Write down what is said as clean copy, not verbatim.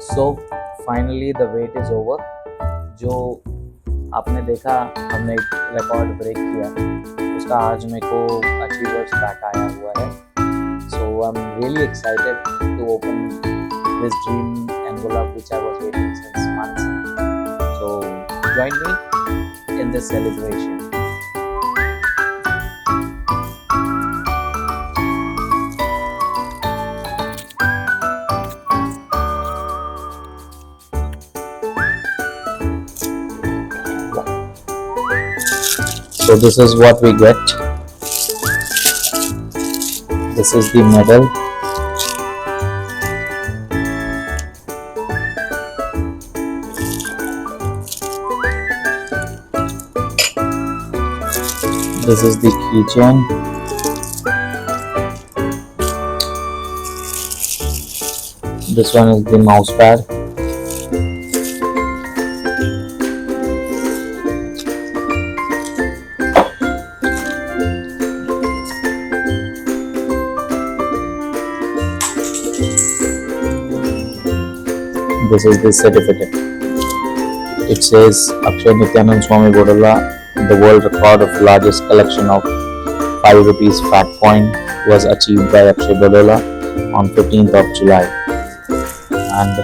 So finally the wait is over. जो आपने देखा हमने एक रिकॉर्ड ब्रेक किया, उसका आज मेरे को अचीवर्स पैक आया हुआ है। So I am really excited to open this dream envelope which I was waiting since months. So join me in this celebration. So this is what we get. This is the medal. This is the keychain. This one is the mouse pad. This is the certificate. It says Akshay Nityanand Swami Bodola, the world record of largest collection of 5 rupees fat coin was achieved by Akshay Bodola on 15th of July. And